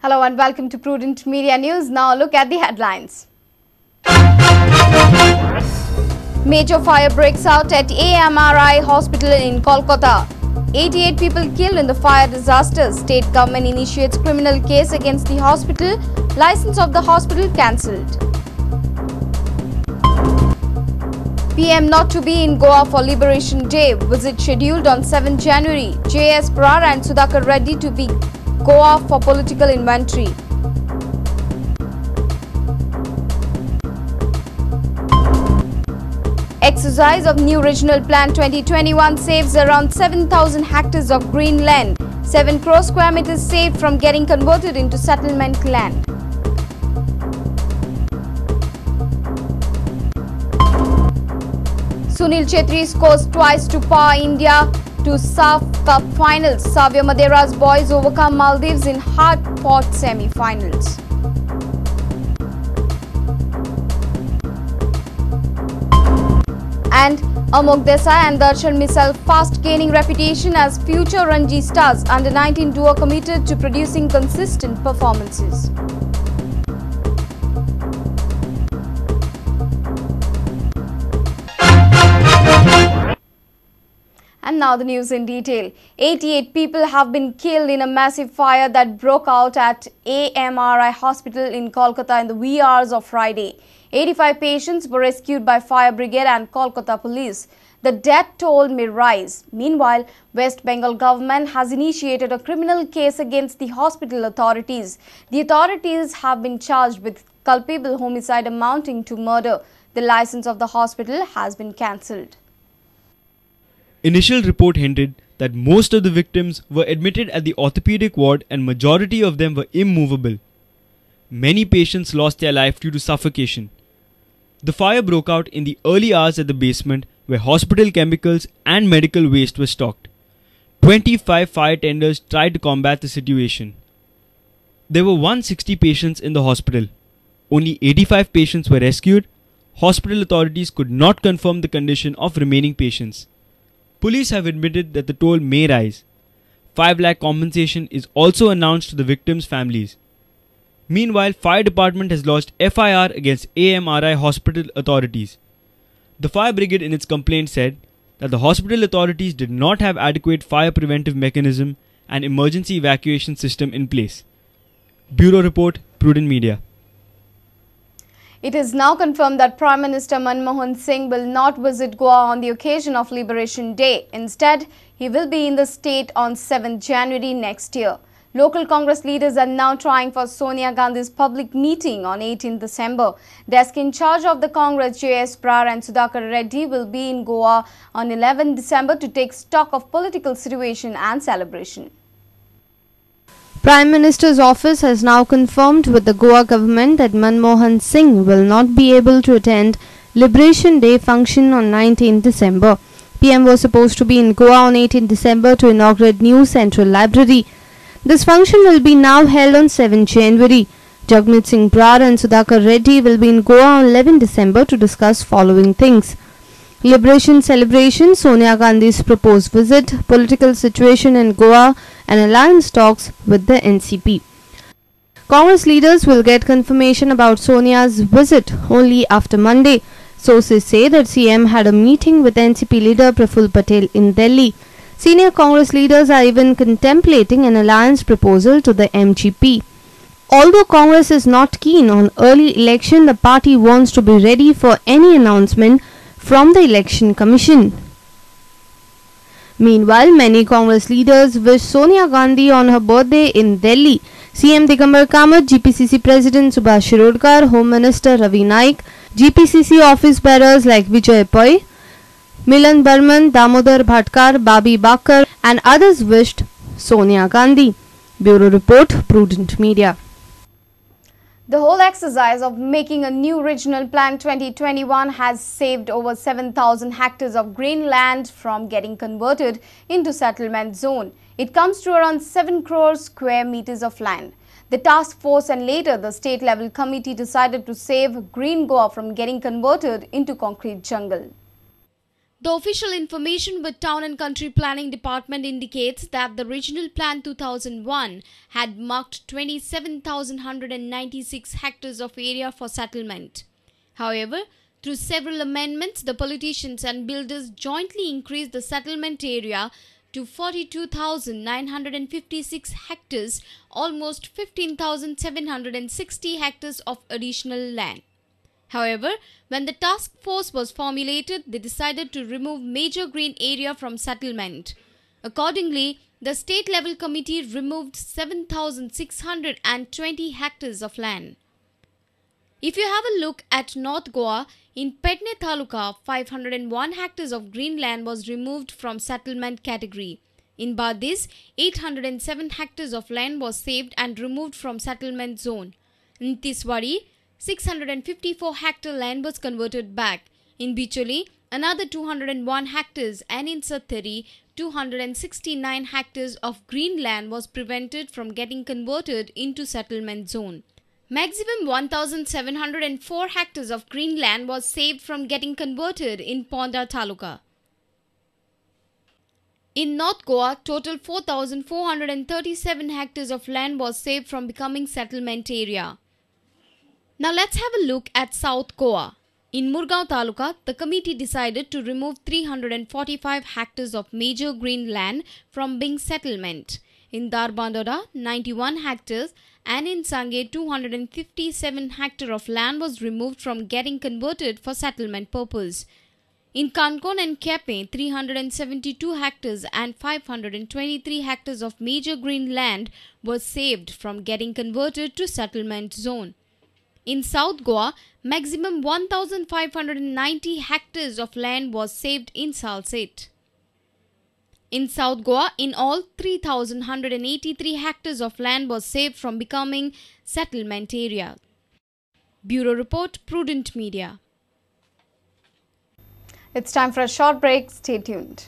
Hello and welcome to Prudent Media News. Now look at the headlines. Major fire breaks out at AMRI hospital in Kolkata. 88 people killed in the fire disaster. State government initiates criminal case against the hospital. License of the hospital cancelled. PM not to be in Goa for Liberation Day. Visit scheduled on 7 January. JS Crore and Sudhakar Reddy to be Goa for political inventory. Exercise of new regional plan 2021 saves around 7,000 hectares of green land. 7 crore square meters saved from getting converted into settlement land. Sunil Chhetri scores twice to power India to SAF Cup finals. Savya Madera's boys overcome Maldives in hard-fought semi-finals. And Amok Desai and Darshan Misal fast gaining reputation as future Ranji stars. Under-19 duo committed to producing consistent performances. And now the news in detail. 88 people have been killed in a massive fire that broke out at AMRI hospital in Kolkata in the wee hours of Friday. 85 patients were rescued by fire brigade and Kolkata police. The death toll may rise. Meanwhile, West Bengal government has initiated a criminal case against the hospital authorities. The authorities have been charged with culpable homicide amounting to murder. The license of the hospital has been cancelled. Initial report hinted that most of the victims were admitted at the orthopedic ward and majority of them were immovable. Many patients lost their life due to suffocation. The fire broke out in the early hours at the basement where hospital chemicals and medical waste were stocked. 25 fire tenders tried to combat the situation. There were 160 patients in the hospital. Only 85 patients were rescued. Hospital authorities could not confirm the condition of remaining patients. Police have admitted that the toll may rise. 5 lakh compensation is also announced to the victims' families. Meanwhile, fire department has lodged FIR against AMRI hospital authorities. The fire brigade in its complaint said that the hospital authorities did not have adequate fire preventive mechanism and emergency evacuation system in place. Bureau Report, Prudent Media. It is now confirmed that Prime Minister Manmohan Singh will not visit Goa on the occasion of Liberation Day. Instead, he will be in the state on 7 January next year. Local Congress leaders are now trying for Sonia Gandhi's public meeting on 18 December. Desk in charge of the Congress, JS Crore and Sudhakar Reddy will be in Goa on 11 December to take stock of political situation and celebration. Prime Minister's office has now confirmed with the Goa government that Manmohan Singh will not be able to attend Liberation Day function on 19 December. PM was supposed to be in Goa on 18 December to inaugurate new Central Library. This function will be now held on 7 January. Jagmeet Singh Brar and Sudhakar Reddy will be in Goa on 11 December to discuss following things: Liberation celebration, Sonia Gandhi's proposed visit, political situation in Goa and alliance talks with the NCP. Congress leaders will get confirmation about Sonia's visit only after Monday. Sources say that CM had a meeting with NCP leader Praful Patel in Delhi. Senior Congress leaders are even contemplating an alliance proposal to the MGP. Although Congress is not keen on early election, the party wants to be ready for any announcement from the Election Commission. Meanwhile, many Congress leaders wish Sonia Gandhi on her birthday in Delhi. CM Digambar Kamath, GPCC President Subhash Shirodkar, Home Minister Ravi Naik, GPCC office bearers like Vijay Pai, Milan Burman, Damodar Bhatkar, Babi Bakar and others wished Sonia Gandhi. Bureau Report, Prudent Media. The whole exercise of making a new regional plan 2021 has saved over 7,000 hectares of green land from getting converted into settlement zone. It comes to around 7 crore square meters of land. The task force and later the state level committee decided to save Green Goa from getting converted into concrete jungle. The official information with Town and Country Planning Department indicates that the Regional Plan 2001 had marked 27,196 hectares of area for settlement. However, through several amendments, the politicians and builders jointly increased the settlement area to 42,956 hectares, almost 15,760 hectares of additional land. However, when the task force was formulated, they decided to remove major green area from settlement. Accordingly, the state level committee removed 7,620 hectares of land. If you have a look at North Goa, in Pedne Taluka, 501 hectares of green land was removed from settlement category. In Badis, 807 hectares of land was saved and removed from settlement zone. In Tiswadi, 654 hectare land was converted back. In Bicholi, another 201 hectares and in Sattari, 269 hectares of green land was prevented from getting converted into settlement zone. Maximum 1,704 hectares of green land was saved from getting converted in Ponda Taluka. In North Goa, total 4,437 hectares of land was saved from becoming settlement area. Now let's have a look at South Goa. In Murgaon Taluka, the committee decided to remove 345 hectares of major green land from being settlement. In Darbandora, 91 hectares and in Sange, 257 hectares of land was removed from getting converted for settlement purpose. In Kankon and Kepe, 372 hectares and 523 hectares of major green land were saved from getting converted to settlement zone. In South Goa, maximum 1,590 hectares of land was saved in Salset. In South Goa, in all, 3,183 hectares of land was saved from becoming settlement area. Bureau Report, Prudent Media. It's time for a short break. Stay tuned.